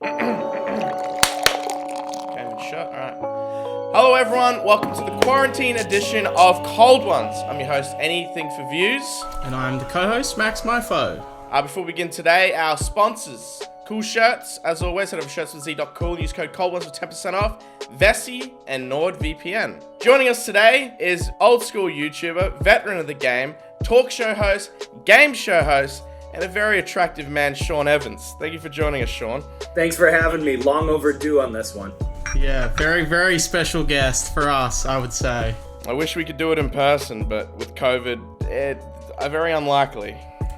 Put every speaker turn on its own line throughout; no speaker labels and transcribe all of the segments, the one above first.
Okay, shut. All right. Hello, everyone. Welcome to the quarantine edition of Cold Ones. I'm your host, Anything for Views.
And I'm the co-host, Max Mofo.
Before we begin today, our sponsors. Cool shirts. As always, head over to shirtswithz.cool. Use code Cold Ones for 10% off. Vessi and NordVPN. Joining us today is old school YouTuber, veteran of the game, talk show host, game show host, and a very attractive man, Sean Evans. Thank you for joining us, Sean.
Thanks for having me. Long overdue on this one.
Yeah, very, very special guest for us, I would say.
I wish we could do it in person, but with COVID, it's very unlikely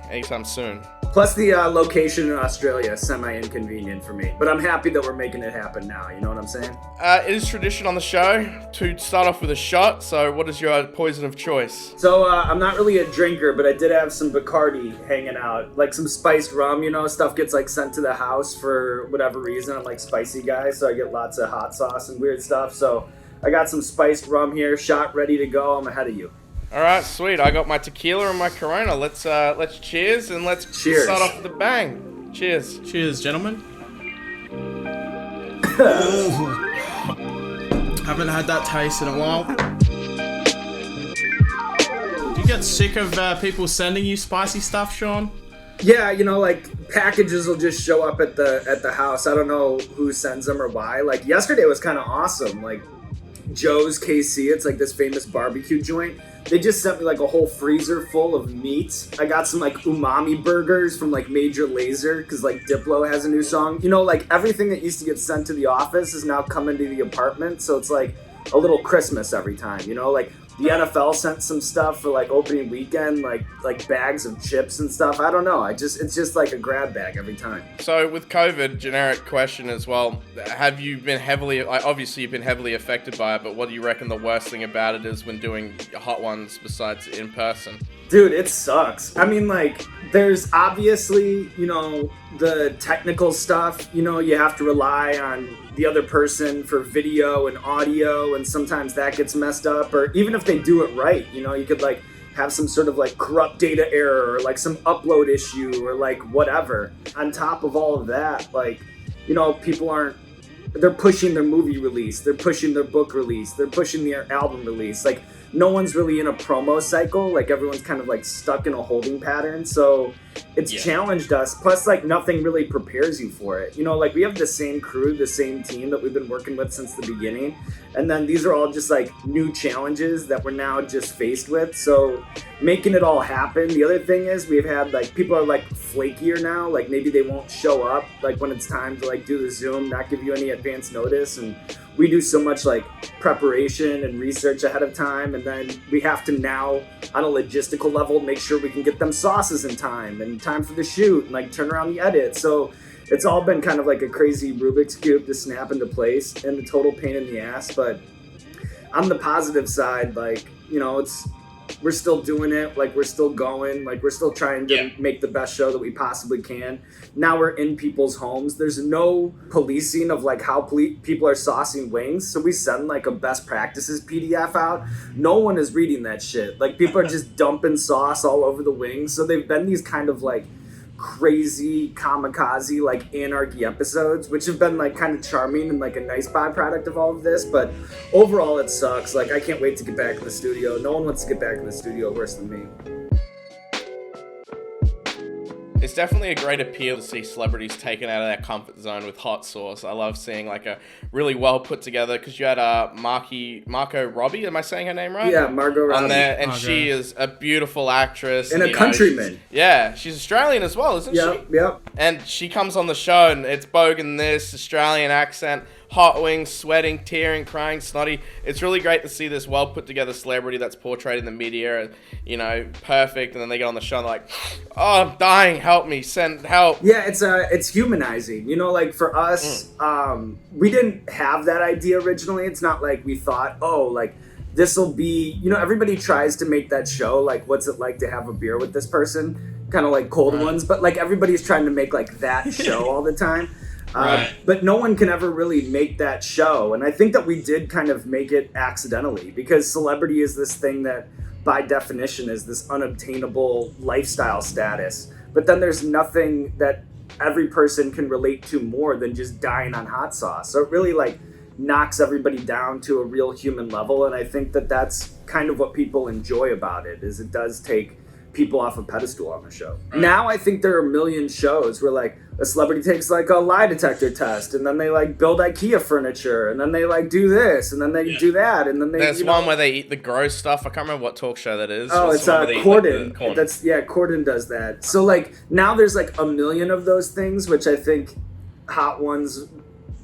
anytime soon.
Plus the location in Australia is semi-inconvenient for me. But I'm happy that we're making it happen now, you know what I'm saying?
It is tradition on the show to start off with a shot, so what is your poison of choice?
So I'm not really a drinker, but I did have some Bacardi hanging out. Like some spiced rum, you know, stuff gets like sent to the house for whatever reason. I'm like spicy guy, so I get lots of hot sauce and weird stuff. So I got some spiced rum here, shot ready to go. I'm ahead of you.
All right, sweet. I got my tequila and my Corona. Let's cheers and let's start off with a bang. Cheers.
Cheers, gentlemen. Haven't had that taste in a while. Do you get sick of people sending you spicy stuff, Sean?
Yeah, you know, like packages will just show up at the house. I don't know who sends them or why. Like yesterday was kind of awesome. Like Joe's KC, it's like this famous barbecue joint. They just sent me like a whole freezer full of meats. I got some like umami burgers from like Major Lazer because like Diplo has a new song. You know, like everything that used to get sent to the office is now coming to the apartment. So it's like a little Christmas every time, you know, like the NFL sent some stuff for like opening weekend, like bags of chips and stuff. I don't know. It's just like a grab bag every time.
So with COVID, generic question as well, have you been obviously you've been heavily affected by it, but what do you reckon the worst thing about it is when doing hot ones besides in person?
Dude, it sucks. I mean, like, there's obviously, you know, the technical stuff, you know, you have to rely on the other person for video and audio, and sometimes that gets messed up, or even if they do it right, you know, you could, like, have some sort of, like, corrupt data error, or, like, some upload issue, or, like, whatever. On top of all of that, like, you know, they're pushing their movie release, they're pushing their book release, they're pushing their album release, like, no one's really in a promo cycle. Like everyone's kind of like stuck in a holding pattern. So it's challenged us. Plus like nothing really prepares you for it. You know, like we have the same crew, the same team that we've been working with since the beginning. And then these are all just like new challenges that we're now just faced with. So making it all happen. The other thing is we've had like people are like flakier now. Like maybe they won't show up like when it's time to like do the Zoom, not give you any advance notice. And we do so much like preparation and research ahead of time, and then we have to now on a logistical level make sure we can get them sauces in time and time for the shoot and like turn around the edit. So it's all been kind of like a crazy Rubik's Cube to snap into place and a total pain in the ass. But on the positive side, like, you know, we're still doing it, like we're still going, like we're still trying to make the best show that we possibly can. Now we're in people's homes. There's no policing of like how people are saucing wings, so we send like a best practices PDF out. No one is reading that shit. Like people are just dumping sauce all over the wings. So they've been these kind of like crazy kamikaze like anarchy episodes, which have been like kind of charming and like a nice byproduct of all of this. But overall it sucks. Like I can't wait to get back in the studio. No one wants to get back in the studio worse than me.
It's definitely a great appeal to see celebrities taken out of their comfort zone with hot sauce. I love seeing like a really well put together, because you had Margot Robbie, am I saying her name right?
Yeah, Margot Robbie.
On there, and she is a beautiful actress.
And a countryman.
She's Australian as well, isn't she?
Yep.
And she comes on the show and it's bogan this, Australian accent, hot wings, sweating, tearing, crying, snotty. It's really great to see this well put together celebrity that's portrayed in the media, you know, perfect, and then they get on the show and they're like, oh, I'm dying, help me, send help.
Yeah, it's humanizing. You know, like for us, we didn't have that idea originally. It's not like we thought, oh, like this will be, you know, everybody tries to make that show, like what's it like to have a beer with this person, kind of like Cold Ones, but like everybody's trying to make like that show all the time. But no one can ever really make that show. And I think that we did kind of make it accidentally, because celebrity is this thing that by definition is this unobtainable lifestyle status. But then there's nothing that every person can relate to more than just dying on hot sauce. So it really like knocks everybody down to a real human level, and I think that that's kind of what people enjoy about it, is it does take people off a pedestal on the show. Right. Now I think there are a million shows where like a celebrity takes like a lie detector test, and then they like build IKEA furniture, and then they like do this, and then they do that, and then they.
There's one where they eat the gross stuff. I can't remember what talk show that is.
Oh, it's Corden. Corden does that. So like now there's like a million of those things, which I think Hot Ones,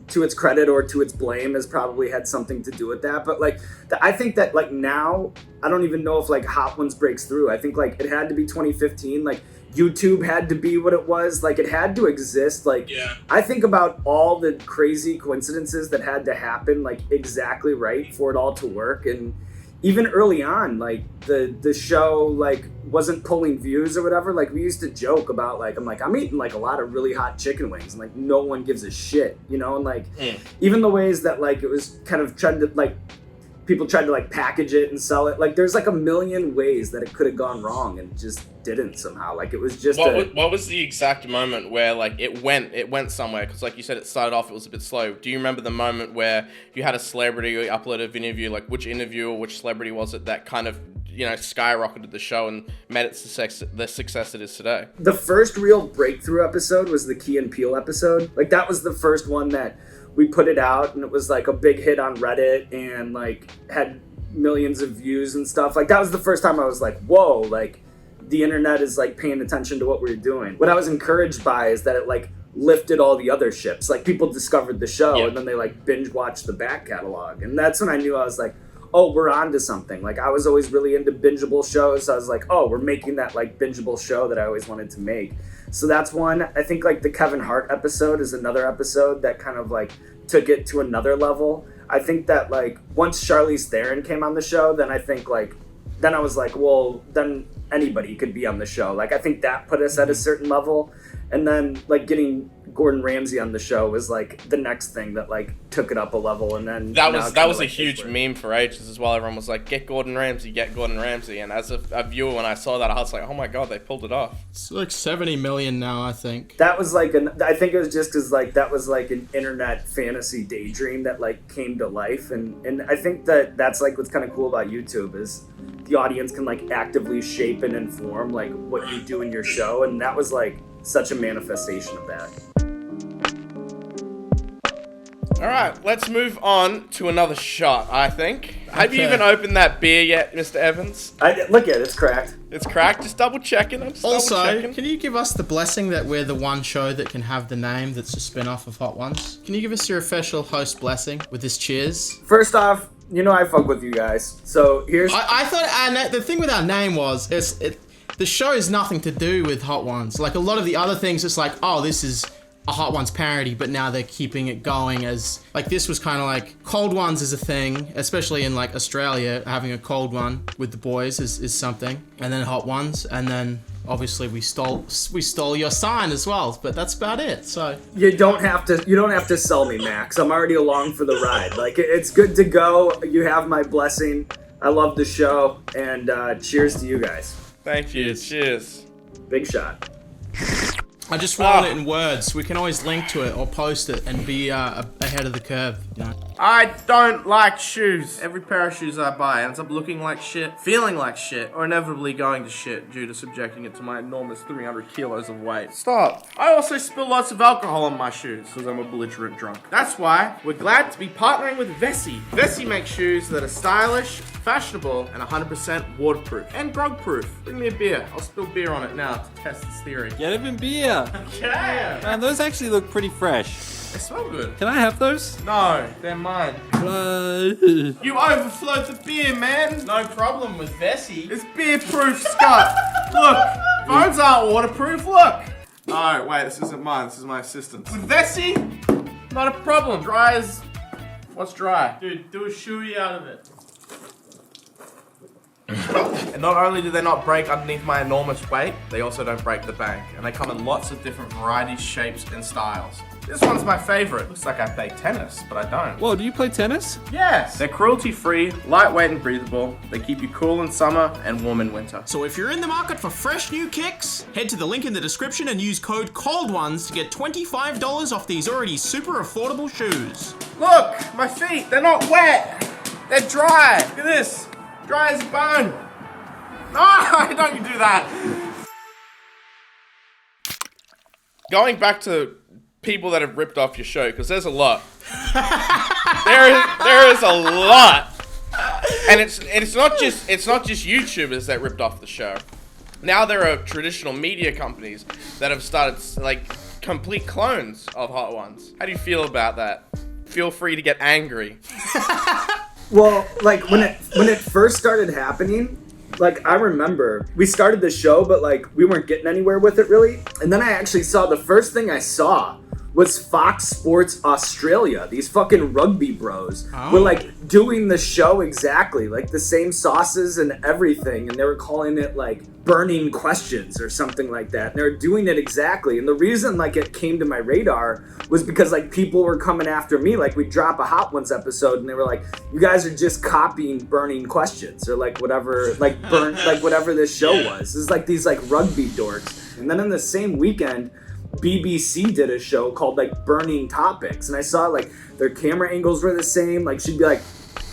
to its credit or to its blame, has probably had something to do with that. But like, I think that like now, I don't even know if like Hot Ones breaks through. I think like it had to be 2015. Like YouTube had to be what it was. Like it had to exist. Like I think about all the crazy coincidences that had to happen like exactly right for it all to work. And even early on, like the show like wasn't pulling views or whatever. Like we used to joke about like I'm eating like a lot of really hot chicken wings, and like no one gives a shit, you know. And like even the ways that like it was kind of trying to like people tried to like package it and sell it. Like there's like a million ways that it could have gone wrong and just didn't somehow. Like it was just
what was the exact moment where like it went somewhere? Because like you said, it started off, it was a bit slow. Do you remember the moment where you had a celebrity or you uploaded an interview? Like which interview or which celebrity was it that kind of, you know, skyrocketed the show and made it the success it is today?
The first real breakthrough episode was the Key and Peele episode. Like that was the first one that we put it out, and it was like a big hit on Reddit and like had millions of views and stuff. Like that was the first time I was like, whoa, like the internet is like paying attention to what we're doing. What I was encouraged by is that it like lifted all the other ships. Like people discovered the show and then they like binge watched the back catalog. And that's when I knew I was like, oh, we're on to something. Like I was always really into bingeable shows. So I was like, oh, we're making that like bingeable show that I always wanted to make. So that's one. I think like the Kevin Hart episode is another episode that kind of like took it to another level. I think that like once Charlize Theron came on the show, then I think like, then I was like, well, then anybody could be on the show. Like I think that put us at a certain level. And then like getting Gordon Ramsay on the show was like the next thing that like took it up a level. And then
that was a huge meme for ages as well. Everyone was like, get Gordon Ramsay. And as a viewer, when I saw that, I was like, oh my god, they pulled it off.
It's like 70 million now, I think.
That was like I think it was just because like that was like an internet fantasy daydream that like came to life. And I think that that's like what's kind of cool about YouTube is the audience can like actively shape and inform like what you do in your show. And that was like such a manifestation of that.
All right, let's move on to another shot, I think. Have you even opened that beer yet, Mr. Evans?
Look at it, it's cracked.
It's cracked, just double checking.
Can you give us the blessing that we're the one show that can have the name that's a spin-off of Hot Ones? Can you give us your official host blessing with this cheers?
First off, you know I fuck with you guys. So here's...
I thought the thing with our name was, the show has nothing to do with Hot Ones. Like a lot of the other things, it's like, oh, this is a Hot Ones parody, but now they're keeping it going as, like this was kind of like, Cold Ones is a thing, especially in like Australia, having a cold one with the boys is something. And then Hot Ones, and then obviously we stole your sign as well, but that's about it. So
you don't have to sell me, Max. I'm already along for the ride. Like it's good to go. You have my blessing. I love the show, and cheers to you guys.
Thank you. Cheers.
Big shot.
I just wrote it in words. We can always link to it or post it and be ahead of the curve. You know?
I don't like shoes. Every pair of shoes I buy ends up looking like shit, feeling like shit, or inevitably going to shit due to subjecting it to my enormous 300 kilos of weight. Stop. I also spill lots of alcohol on my shoes because I'm a belligerent drunk. That's why we're glad to be partnering with Vessi. Vessi makes shoes that are stylish, fashionable, and 100% waterproof and grog-proof. Bring me a beer. I'll spill beer on it now to test this theory.
Get him in beer.
Okay.
Man, those actually look pretty fresh.
They smell good.
Can I have those?
No, they're mine. You overflowed the beer, man. No problem with Vessi. It's beer-proof, Scott. Look, phones aren't waterproof. Look. Oh, wait, this isn't mine. This is my assistant's. With Vessi, not a problem. Dry as... What's dry?
Dude, do a shoey out of it.
And not only do they not break underneath my enormous weight, they also don't break the bank. And they come in lots of different varieties, shapes, and styles. This one's my favorite. Looks like I play tennis, but I don't.
Whoa, do you play tennis?
Yes! They're cruelty-free, lightweight and breathable. They keep you cool in summer and warm in winter.
So if you're in the market for fresh new kicks, head to the link in the description and use code COLDONES to get $25 off these already super affordable shoes.
Look! My feet! They're not wet! They're dry! Look at this! Dry as a bone! Oh, don't you do that! Going back to people that have ripped off your show, because there's a lot. there is a lot. And it's not just YouTubers that ripped off the show. Now there are traditional media companies that have started like complete clones of Hot Ones. How do you feel about that? Feel free to get angry.
Well, like when it first started happening, like I remember we started the show, but like we weren't getting anywhere with it really. And then I actually saw the first thing I saw was Fox Sports Australia. These fucking rugby bros were like doing the show exactly, like the same sauces and everything, and they were calling it like burning questions or something like that. And they were doing it exactly. And the reason like it came to my radar was because like people were coming after me. Like we'd drop a Hot Ones episode and they were like, you guys are just copying burning questions or like whatever, like burn, like whatever this show was. It's like these like rugby dorks. And then in the same weekend, BBC did a show called like Burning Topics, and I saw like their camera angles were the same. Like she'd be like,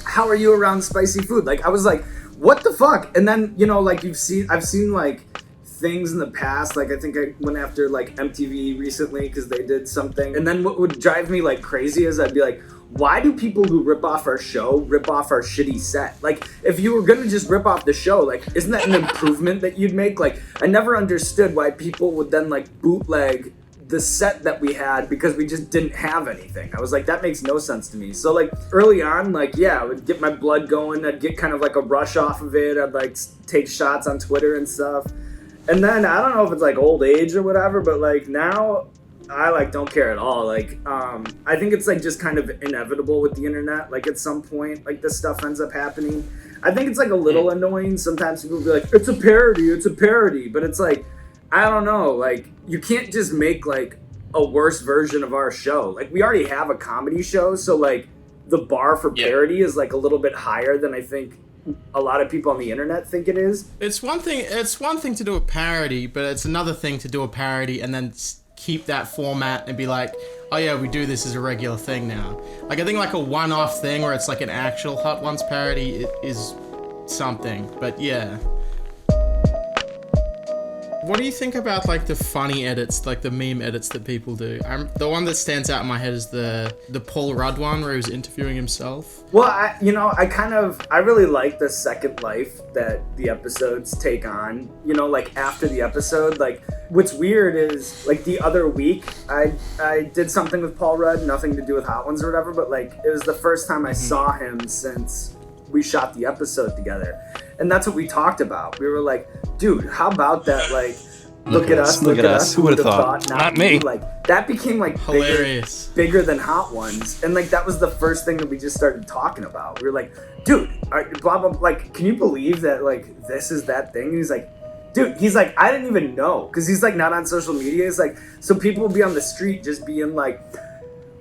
how are you around spicy food? Like I was like, what the fuck? And then, you know, like I've seen like things in the past, like I think I went after like MTV recently because they did something. And then what would drive me like crazy is I'd be like, why do people who rip off our show rip off our shitty set? Like, if you were gonna just rip off the show, like, isn't that an improvement that you'd make? Like, I never understood why people would then, like, bootleg the set that we had because we just didn't have anything. I was like, that makes no sense to me. So, like, early on, like, yeah, I would get my blood going. I'd get kind of, like, a rush off of it. I'd, like, take shots on Twitter and stuff. And then, I don't know if it's, like, old age or whatever, but, like, now I like don't care at all. Like, I think it's like just kind of inevitable with the internet. Like at some point, like this stuff ends up happening. I think it's like a little annoying. Sometimes people be like, it's a parody, but it's like, I don't know. Like you can't just make like a worse version of our show. Like we already have a comedy show. So like the bar for parody is like a little bit higher than I think a lot of people on the internet think it is.
It's one thing to do a parody, but it's another thing to do a parody and then keep that format and be like, oh yeah, we do this as a regular thing now. Like I think like a one-off thing where it's like an actual Hot Ones parody is something, but yeah. What do you think about like the funny edits, like the meme edits that people do? The one that stands out in my head is the Paul Rudd one where he was interviewing himself.
Well, I really like the second life that the episodes take on. You know, like after the episode, like what's weird is like the other week I did something with Paul Rudd, nothing to do with Hot Ones or whatever, but like it was the first time I saw him since we shot the episode together. And that's what we talked about. We were like, dude, how about that? Like, look at us.
Who would have thought? Not me.
Like, that became like
hilarious,
bigger than Hot Ones. And like, that was the first thing that we just started talking about. We were like, dude, blah, blah, like, can you believe that like this is that thing? And he's like, dude, he's like, I didn't even know. Cause he's like not on social media. He's like, so people will be on the street just being like,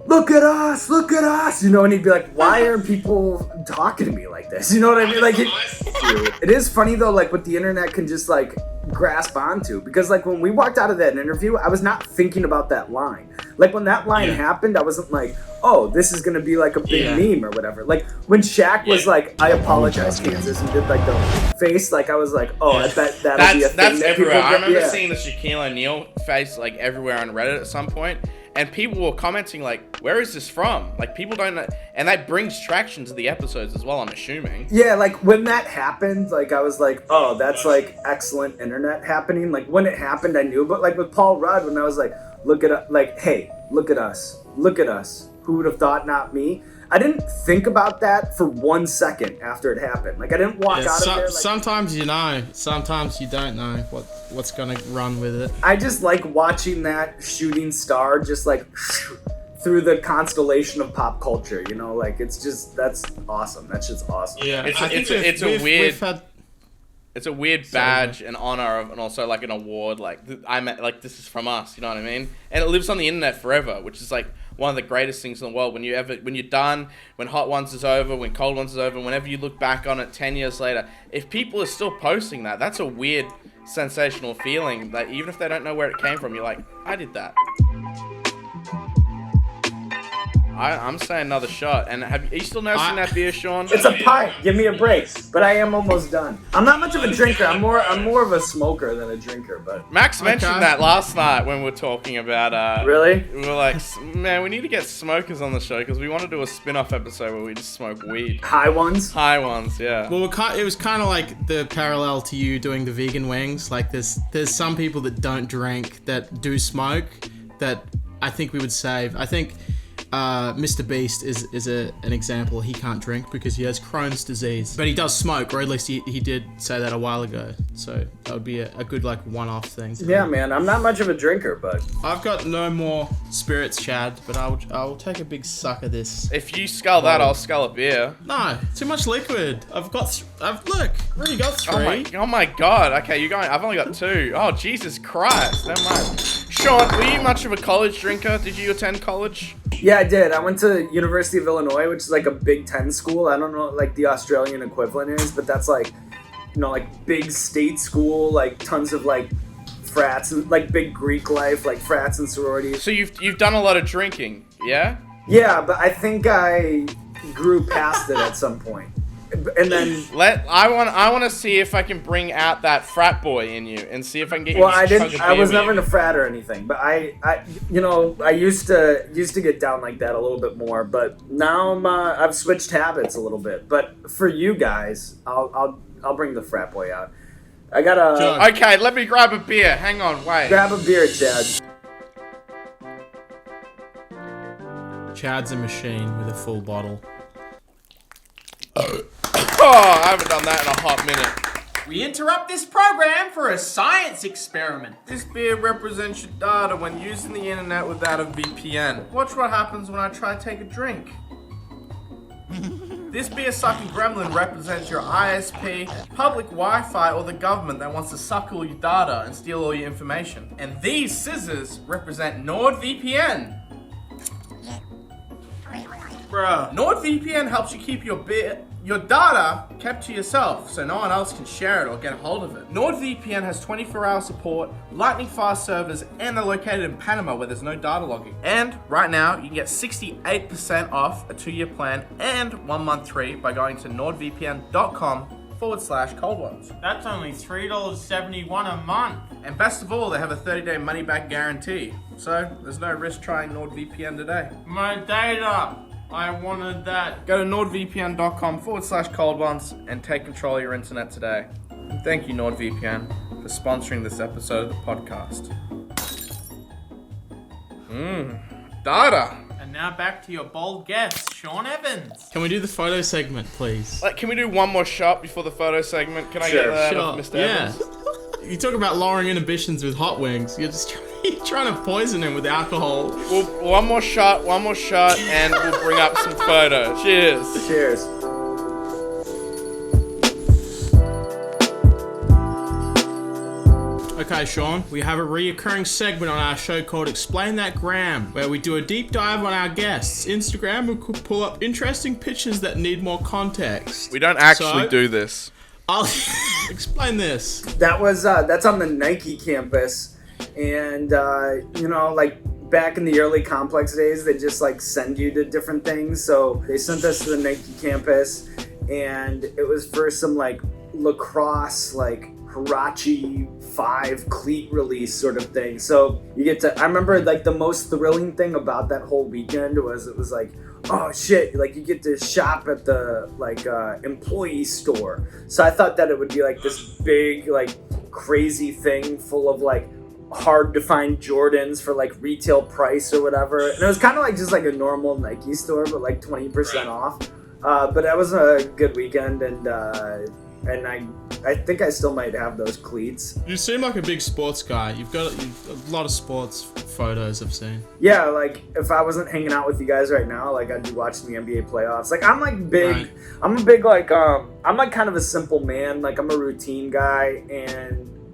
look at us, you know, and he'd be like, why are people talking to me like this? You know what I mean? Like, it is funny though, like what the internet can just like grasp onto, because like when we walked out of that interview, I was not thinking about that line. Like when that line happened, I wasn't like, oh, this is gonna be like a big meme or whatever. Like when Shaq was like, I apologize, Kansas, and did like the face, like I was like, oh, I bet that'll be a thing.
That's
that
everywhere.
people
I remember
get.
seeing the Shaquille O'Neal face like everywhere on Reddit at some point. And people were commenting like, where is this from? Like people don't know, and that brings traction to the episodes as well, I'm assuming.
Yeah, like when that happened, like I was like, oh, that's like excellent internet happening. Like when it happened, I knew, but like with Paul Rudd, when I was like, look at, like, hey, look at us. Who would have thought not me? I didn't think about that for 1 second after it happened. Like I didn't walk out of there. Like,
sometimes you know, sometimes you don't know what's gonna run with it.
I just like watching that shooting star just like through the constellation of pop culture. You know, like it's just that's awesome. That shit's awesome.
Yeah,
it's a weird. It's a weird badge and honor, and also like an award. Like this is from us. You know what I mean? And it lives on the internet forever, which is like one of the greatest things in the world. When you're done, when Hot Ones is over, when Cold Ones is over, whenever you look back on it 10 years later, if people are still posting that, that's a weird, sensational feeling. That even if they don't know where it came from, you're like, I did that. I'm saying another shot. And are you still noticing that beer, Sean?
It's a pint. Give me a break. But I am almost done. I'm not much of a drinker. I'm more of a smoker than a drinker. But
Max mentioned that last night when we were talking about.
Really?
We were like, man, we need to get smokers on the show because we want to do a spin-off episode where we just smoke weed.
High ones?
High ones, yeah.
Well, it was kind of like the parallel to you doing the vegan wings. Like there's some people that don't drink that do smoke that I think we would save. I think Mr. Beast is an example. He can't drink because he has Crohn's disease, but he does smoke, or at least he did say that a while ago. So that would be a good like one-off thing.
Yeah, man. I'm not much of a drinker, but
I've got no more spirits, Chad. But I'll take a big suck of this.
If you scull that, I'll scull a beer.
No, too much liquid. I've already got 3.
Oh my god. Okay, you're going. I've only got 2. Oh Jesus Christ. Never mind. Sean, were you much of a college drinker? Did you attend college?
Yeah, I did. I went to University of Illinois, which is like a Big Ten school. I don't know what like the Australian equivalent is, but that's like, like big state school, like tons of like frats and like big Greek life, like frats and sororities.
So you've done a lot of drinking, yeah?
Yeah, but I think I grew past it at some point. And then
I want to see if I can bring out that frat boy in you and see if I can get you.
Well, I was never in a frat or anything, but I used to get down like that a little bit more, but now I've switched habits a little bit. But for you guys, I'll bring the frat boy out. I gotta.
Okay, let me grab a beer. Hang on, wait.
Grab a beer, Chad.
Chad's a machine with a full bottle.
Oh, I haven't done that in a hot minute.
We interrupt this program for a science experiment.
This beer represents your data when using the internet without a VPN. Watch what happens when I try to take a drink. This beer-sucking gremlin represents your ISP, public Wi-Fi, or the government that wants to suck all your data and steal all your information. And these scissors represent NordVPN. Bruh. NordVPN helps you keep your data kept to yourself so no one else can share it or get a hold of it. NordVPN has 24-hour support, lightning fast servers, and they're located in Panama where there's no data logging. And right now, you can get 68% off a 2-year plan and 1 month free by going to nordvpn.com/cold ones.
That's only $3.71 a month.
And best of all, they have a 30-day money-back guarantee. So there's no risk trying NordVPN today.
My data. I wanted that.
Go to nordvpn.com/cold ones and take control of your internet today. And thank you, NordVPN, for sponsoring this episode of the podcast. Data.
And now back to your bold guest, Sean Evans.
Can we do the photo segment, please?
Can we do one more shot before the photo segment? Can I get that out of Mr. Evans?
You talk about lowering inhibitions with hot wings. You're just trying to poison him with alcohol.
Well, one more shot, and we'll bring up some photos. Cheers.
Cheers.
Okay, Sean, we have a reoccurring segment on our show called Explain That Gram, where we do a deep dive on our guests' Instagram and pull up interesting pictures that need more context.
We don't actually do this.
I'll explain this.
That's on the Nike campus, and like back in the early Complex days, they just like send you to different things. So they sent us to the Nike campus, and it was for some like lacrosse like Hirachi 5 cleat release sort of thing. So you get to, I remember like the most thrilling thing about that whole weekend was it was like, oh shit, like you get to shop at the like employee store. So I thought that it would be like this big like crazy thing full of like hard to find Jordans for like retail price or whatever. And it was kind of like just like a normal Nike store, but like 20% off. But that was a good weekend, and and I think I still might have those cleats.
You seem like a big sports guy. You've got a lot of sports photos I've seen.
Yeah, like if I wasn't hanging out with you guys right now, like I'd be watching the NBA playoffs. Like I'm like big,
Right.
I'm a big like I'm like kind of a simple man. Like I'm a routine guy,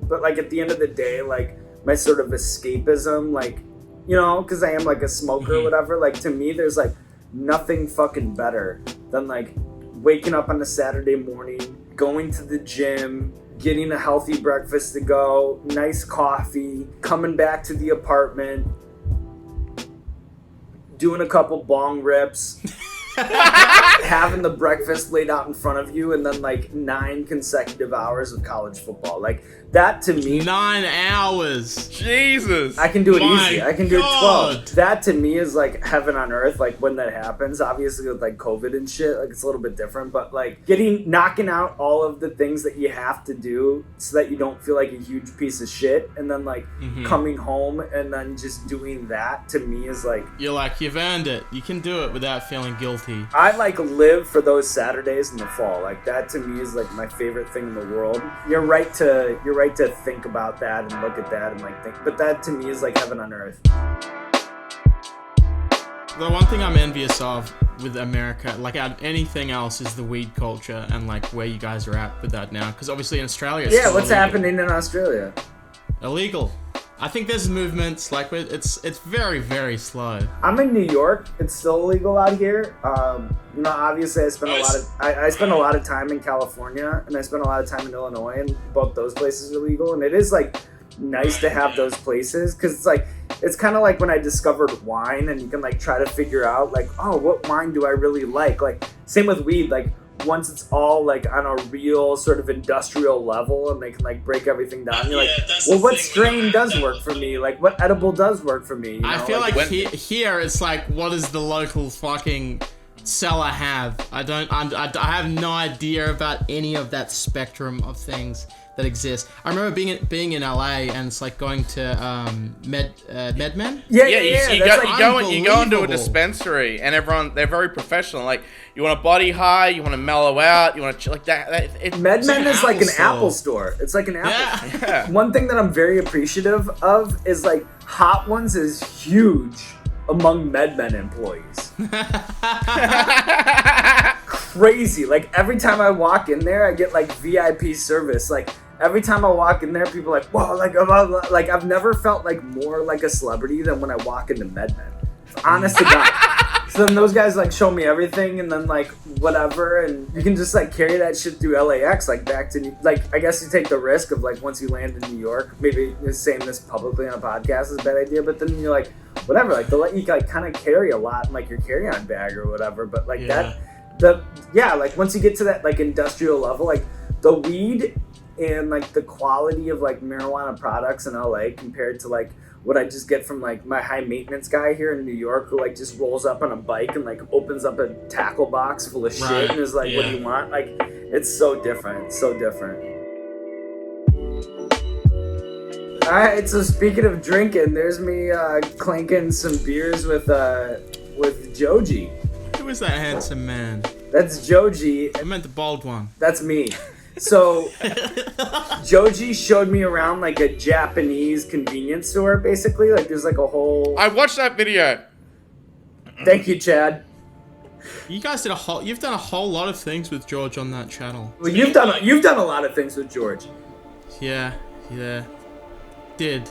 but like at the end of the day, like my sort of escapism, like you know, because I am like a smoker or whatever. Like to me, there's like nothing fucking better than like waking up on a Saturday morning, going to the gym, getting a healthy breakfast to go, nice coffee, coming back to the apartment, doing a couple bong rips, having the breakfast laid out in front of you, and then like 9 consecutive hours of college football. Like that to me,
9 hours.
Jesus.
I can do it
My
easy. I can do it
God.
12. That to me is like heaven on earth. Like when that happens, obviously with like COVID and shit, like it's a little bit different. But like knocking out all of the things that you have to do so that you don't feel like a huge piece of shit, and then like coming home and then just doing that to me is like
You're like, you've earned it. You can do it without feeling guilty.
I like live for those Saturdays in the fall. Like that to me is like my favorite thing in the world. You're right to think about that and look at that and like think, but that to me is like heaven on earth.
The one thing I'm envious of with America, like out of anything else, is the weed culture and like where you guys are at with that now. Because obviously in Australia, it's
Yeah,
still
what's
illegal.
happening in Australia?
Illegal. I think there's movements like it's very, very slow.
I'm in New York. It's still illegal out here. You know, obviously, I spend a lot of time in California, and I spend a lot of time in Illinois, and both those places are legal. And it is like nice to have those places because it's kind of like when I discovered wine, and you can like try to figure out like, oh, what wine do I really like? Like same with weed, like. Once it's all like on a real sort of industrial level and they can like break everything down, you're like, well, what strain does work for me? Like what edible does work for me? You know?
I feel like
when-
here it's like, what does the local fucking seller have? I have no idea about any of that spectrum of things that exist. I remember being in LA and it's like going to MedMen.
Yeah,
You
that's
go
like
into a
unbelievable.
dispensary and they're very professional. Like you want a body high, you want to mellow out, you want to like that.
MedMen is like an
Apple
Apple store. It's like an Apple.
Yeah.
Yeah.
One thing that I'm very appreciative of is like Hot Ones is huge among MedMen employees. Crazy. Like every time I walk in there, I get like VIP service. Like every time I walk in there, people are like, whoa, like I've never felt like more like a celebrity than when I walk into MedMen. Honest to God. So then those guys like show me everything and then like whatever, and you can just like carry that shit through LAX like back to like I guess you take the risk of like once you land in New York, maybe saying this publicly on a podcast is a bad idea, but then you're like whatever, like they'll let you like kind of carry a lot in like your carry-on bag or whatever, but like like once you get to that like industrial level, like the weed and like the quality of like marijuana products in LA compared to like what I just get from like my high maintenance guy here in New York who like just rolls up on a bike and like opens up a tackle box full of shit
Right,
and is like, what do
yeah.
you want? Like it's so different. It's so different. Alright, so speaking of drinking, there's me clanking some beers with Joji.
Who is that handsome man?
That's Joji.
I meant the bald one.
That's me. So Joji showed me around like a Japanese convenience store, basically. Like there's like a whole.
I watched that video.
Thank you, Chad.
You guys you've done a whole lot of things with George on that channel.
Well, you've done a lot of things with George.
Yeah. Did.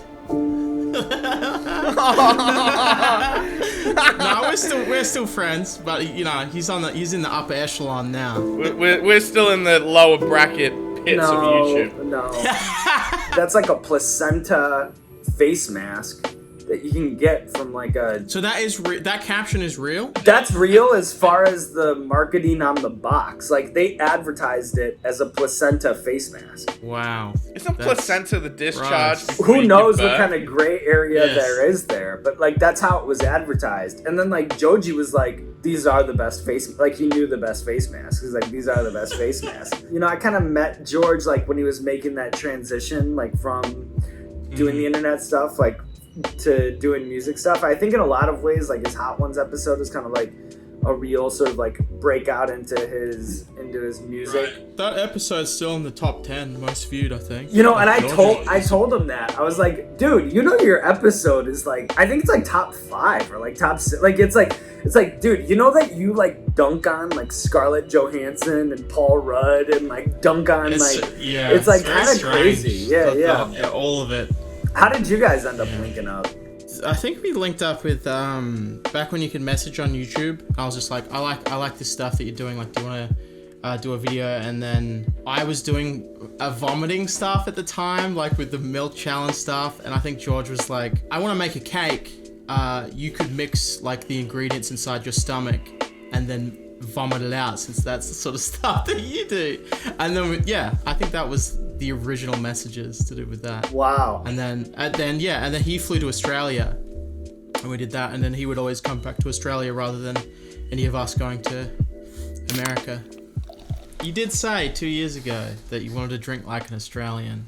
No, we're still friends, but you know he's in the upper echelon now.
We're still in the lower bracket pits of YouTube.
No, that's like a placenta face mask that you can get from like a.
So that caption is real?
That's real as far as the marketing on the box. Like they advertised it as a placenta face mask.
Wow.
Isn't
That's
placenta the discharge?
gross.
before
Who
you give
knows what
birth?
kind of gray area
Yes.
there is there, but like that's how it was advertised. And then like Joji was like, these are the best face, like he knew the best face masks. He's like, these are the best face masks. You know, I kind of met George like when he was making that transition, like from doing the internet stuff, like to doing music stuff. I think in a lot of ways, like his Hot Ones episode is kind of like a real sort of like breakout into his music.
That episode's still in the top 10 most viewed, I think.
You know, and I told him that. I was like, dude, you know your episode is like, I think it's like top 5 or like top 6. Like it's like, dude, you know that you like dunk on like Scarlett Johansson and Paul Rudd and like dunk on it's like kind of crazy. Yeah,
all of it.
How did you guys end up linking up?
I think we linked up with back when you could message on YouTube. I was just like, I like this stuff that you're doing. Like, do you want to do a video? And then I was doing vomiting stuff at the time, like with the milk challenge stuff. And I think George was like, I want to make a cake. You could mix like the ingredients inside your stomach and then vomit it out, since that's the sort of stuff that you do. And then I think that was the original messages to do with that.
Wow.
And then he flew to Australia and we did that, and then he would always come back to Australia rather than any of us going to America. You did say 2 years ago that you wanted to drink like an Australian.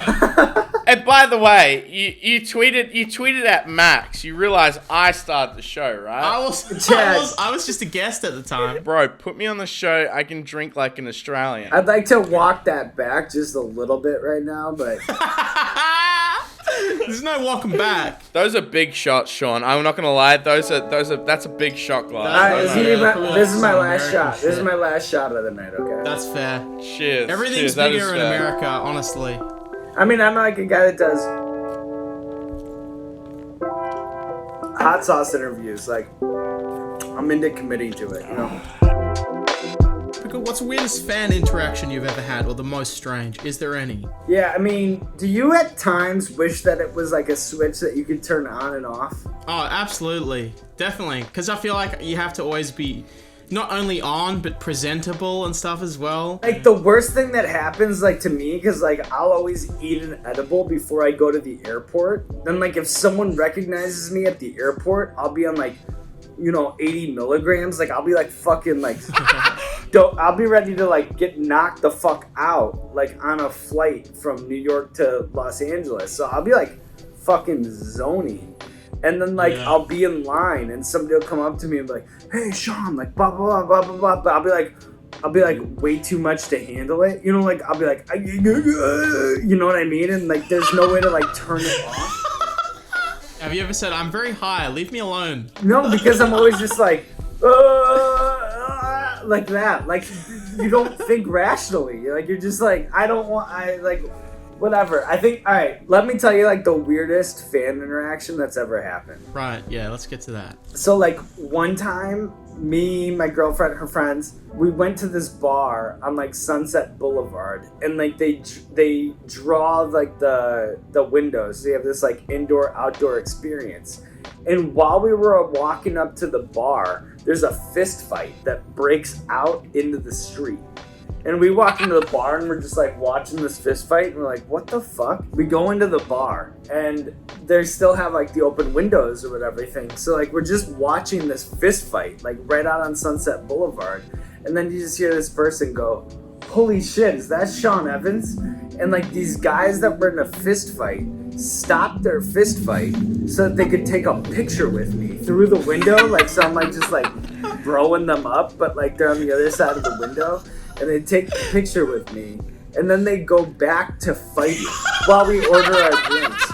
And by the way, you tweeted at Max. You realize I started the show, right?
I was just a guest at the time.
Bro, put me on the show. I can drink like an Australian.
I'd like to walk that back just a little bit right now, but
there's no walking back.
Those are big shots, Sean. I'm not gonna lie. That's a big shot glass.
This is my last shot. This is my last shot of the night. Okay.
That's fair.
Cheers.
Everything's bigger in America, honestly.
I mean, I'm like a guy that does hot sauce interviews. Like, I'm into committing to it, you know?
What's the weirdest fan interaction you've ever had, or the most strange? Is there any?
Yeah, I mean, do you at times wish that it was like a switch that you could turn on and off?
Oh, absolutely. Definitely. Because I feel like you have to always be not only on, but presentable and stuff as well.
Like, the worst thing that happens, like, to me, because, like, I'll always eat an edible before I go to the airport. Then, like, if someone recognizes me at the airport, I'll be on, like, 80 milligrams. Like, I'll be, like, fucking, like, I'll be ready to, like, get knocked the fuck out, like, on a flight from New York to Los Angeles. So I'll be, like, fucking zoning. And then, like, I'll be in line, and somebody will come up to me and be like, hey, Sean, like, blah, blah, blah, blah, blah, blah. I'll be like, way too much to handle it. You know, like, I'll be like, you know what I mean? And, like, there's no way to, like, turn it off.
Have you ever said, I'm very high, leave me alone?
No, because I'm always just like that. Like, you don't think rationally. Like, you're just like, whatever. I think, all right, let me tell you, like, the weirdest fan interaction that's ever happened.
Right, yeah, let's get to that.
So, like, one time, me, my girlfriend, her friends, we went to this bar on, like, Sunset Boulevard, and, like, they draw, like, the windows, so you have this, like, indoor-outdoor experience. And while we were walking up to the bar, there's a fist fight that breaks out into the street. And we walk into the bar and we're just like watching this fist fight and we're like, what the fuck? We go into the bar and they still have like the open windows or whatever thing. So like we're just watching this fist fight like right out on Sunset Boulevard. And then you just hear this person go, holy shit, is that Sean Evans? And like these guys that were in a fist fight stopped their fist fight so that they could take a picture with me through the window. Like, so I'm like just like broing them up, but like they're on the other side of the window. And they take a picture with me, and then they go back to fighting while we order our drinks.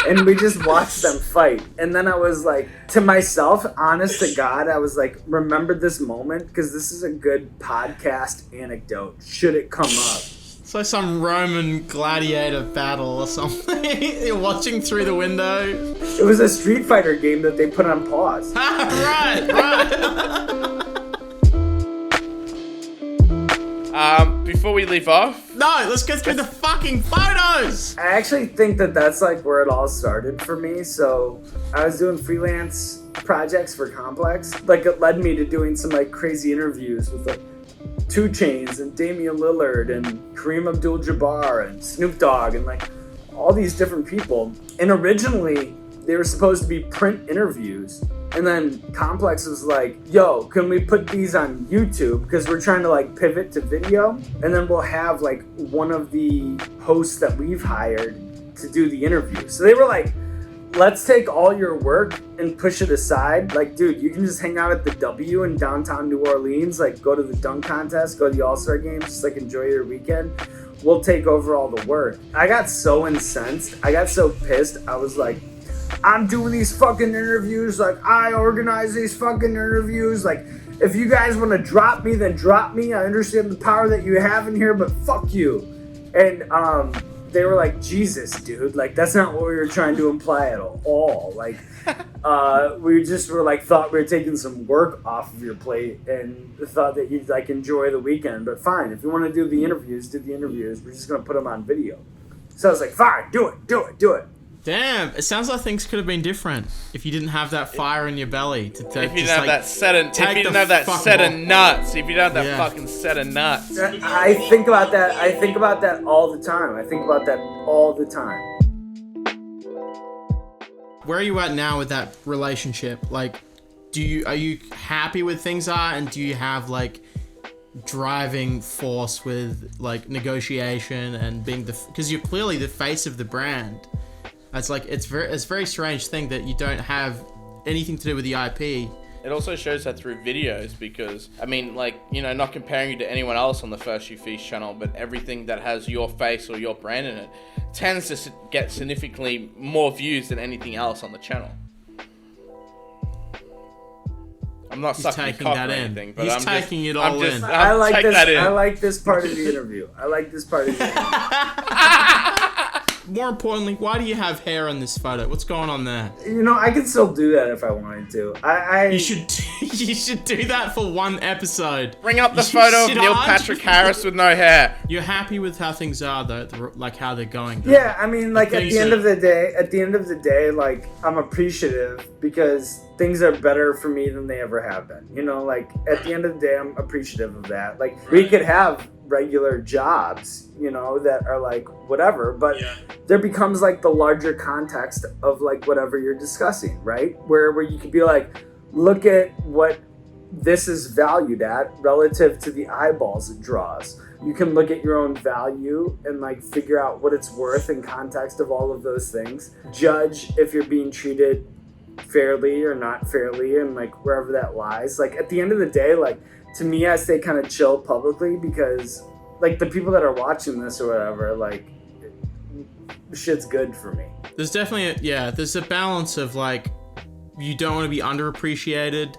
And we just watch them fight. And then I was like, to myself, honest to God, I was like, remember this moment, because this is a good podcast anecdote, should it come up.
It's like some Roman gladiator battle or something. You're watching through the window.
It was a Street Fighter game that they put on pause.
right.
Before we leave off...
No, let's get through the fucking photos!
I actually think that that's like where it all started for me. So I was doing freelance projects for Complex. Like it led me to doing some like crazy interviews with like 2 Chainz and Damian Lillard and Kareem Abdul-Jabbar and Snoop Dogg and like all these different people. And originally they were supposed to be print interviews. And then Complex was like, yo, can we put these on YouTube? Because we're trying to like pivot to video. And then we'll have like one of the hosts that we've hired to do the interview. So they were like let's take all your work and push it aside. Like, dude, you can just hang out at the W in downtown New Orleans, like go to the dunk contest, go to the All-Star games, just like enjoy your weekend. We'll take over all the work. I got so incensed. I got so pissed. I was like, I'm doing these fucking interviews. Like, I organize these fucking interviews. Like, if you guys want to drop me, then drop me. I understand the power that you have in here, but fuck you. And they were like, Jesus, dude. Like, that's not what we were trying to imply at all. Like, we just were like, thought we were taking some work off of your plate and thought that you'd like enjoy the weekend. But fine, if you want to do the interviews, do the interviews. We're just going to put them on video. So I was like, fine, do it.
Damn, it sounds like things could have been different if you didn't have that fire in your belly to
if you didn't have that set of nuts. If you didn't have that fucking set of nuts.
I think about that. I think about that all the time.
Where are you at now with that relationship? Like, are you happy with things are, and do you have like driving force with like negotiation and being because you're clearly the face of the brand. It's like it's a very strange thing that you don't have anything to do with the IP.
It also shows that through videos because, I mean, like, you know, not comparing you to anyone else on the First You Feast channel, but everything that has your face or your brand in it tends to get significantly more views than anything else on the channel. I'm not sucking your cock or anything, but
I'm taking it all in.
I like this part of the interview.
More importantly, why do you have hair in this photo? What's going on there?
You know, I could still do that if I wanted to.
You should do that for one episode.
Bring up the photo of Neil Patrick Harris with no hair.
You're happy with how things are, though, like how they're going. Though.
Yeah, I mean, like at the end of the day, like I'm appreciative because things are better for me than they ever have been. You know, like at the end of the day, I'm appreciative of that. Like we could have regular jobs, you know, that are like whatever, but there becomes like the larger context of like whatever you're discussing, right? Where you could be like, look at what this is valued at relative to the eyeballs it draws. You can look at your own value and like figure out what it's worth in context of all of those things. Judge if you're being treated fairly or not fairly, and like wherever that lies. Like at the end of the day, like to me, I stay kind of chill publicly because like the people that are watching this or whatever, like shit's good for me.
There's definitely there's a balance of like you don't want to be underappreciated,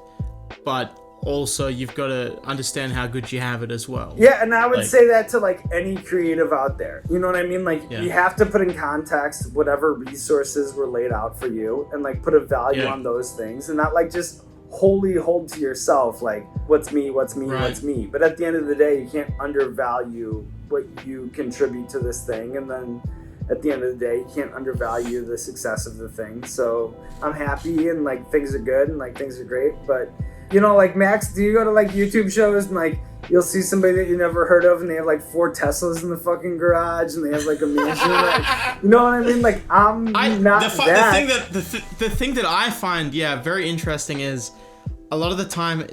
but also you've got to understand how good you have it as well.
Yeah, and I would say that to like any creative out there. You know what I mean? Like you have to put in context whatever resources were laid out for you and like put a value on those things and not like just wholly hold to yourself like what's me. But at the end of the day, you can't undervalue what you contribute to this thing, and then at the end of the day, you can't undervalue the success of the thing. So I'm happy and like things are good and like things are great. But you know, like Max, do you go to like YouTube shows and like you'll see somebody that you never heard of and they have like 4 Teslas in the fucking garage and they have like a mansion? Like, you know what I mean? Like
the thing that I find very interesting is a lot of the time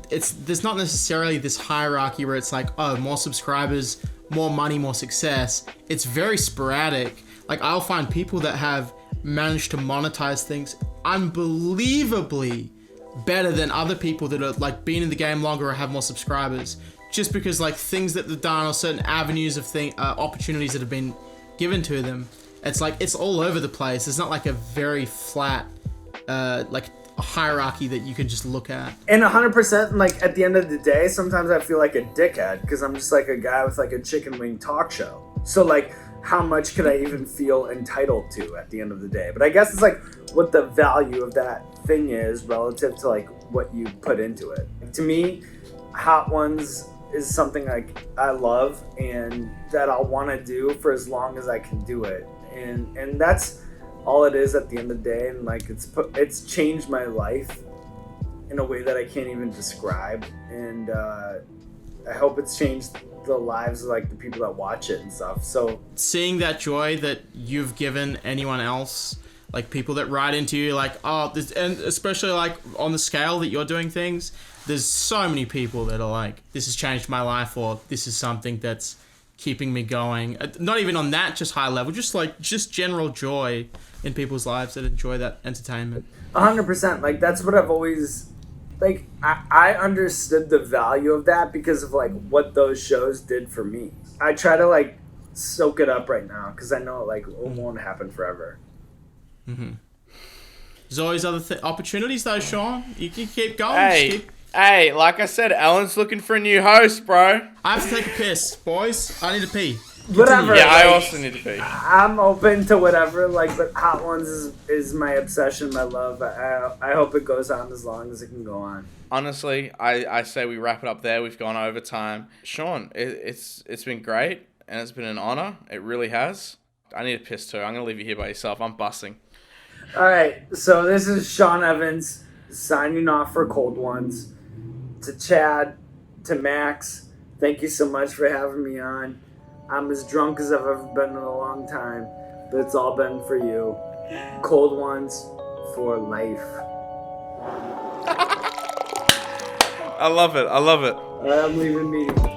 there's not necessarily this hierarchy where it's like, oh, more subscribers, more money, more success. It's very sporadic. Like I'll find people that have managed to monetize things unbelievably better than other people that are like been in the game longer or have more subscribers, just because like things that they've done or certain avenues of opportunities that have been given to them. It's like it's all over the place. It's not like a very flat like a hierarchy that you can just look at.
And 100%, like at the end of the day, sometimes I feel like a dickhead because I'm just like a guy with like a chicken wing talk show. So like how much could I even feel entitled to at the end of the day? But I guess it's like what the value of that thing is relative to like what you put into it. To me, Hot Ones is something like I love and that I'll want to do for as long as I can do it. And that's all it is at the end of the day. And like it's changed my life in a way that I can't even describe. And I hope it's changed the lives of like the people that watch it and stuff. So
seeing that joy that you've given anyone else, like people that write into you like, oh, this, and especially like on the scale that you're doing things, there's so many people that are like, this has changed my life, or this is something that's keeping me going. Not even on that just high level, just general joy in people's lives that enjoy that entertainment.
100%. Like, that's what I've always, like, I understood the value of that because of, like, what those shows did for me. I try to, like, soak it up right now because I know, like, it won't happen forever.
Mm-hmm. There's always other opportunities though, Sean. You can keep going.
Hey, like I said, Ellen's looking for a new host, bro.
I have to take a piss, boys. I need to pee.
Whatever.
Yeah,
like,
I also need to pee.
I'm open to whatever, like, but Hot Ones is my obsession, my love. I hope it goes on as long as it can go on.
Honestly, I say we wrap it up there. We've gone over time. Sean, it's been great, and it's been an honor. It really has. I need to piss too. I'm going to leave you here by yourself. I'm busting.
All right, so this is Sean Evans signing off for Cold Ones. To Chad, to Max, thank you so much for having me on. I'm as drunk as I've ever been in a long time, but it's all been for you. Cold Ones for life.
I love it.
I'm leaving meeting.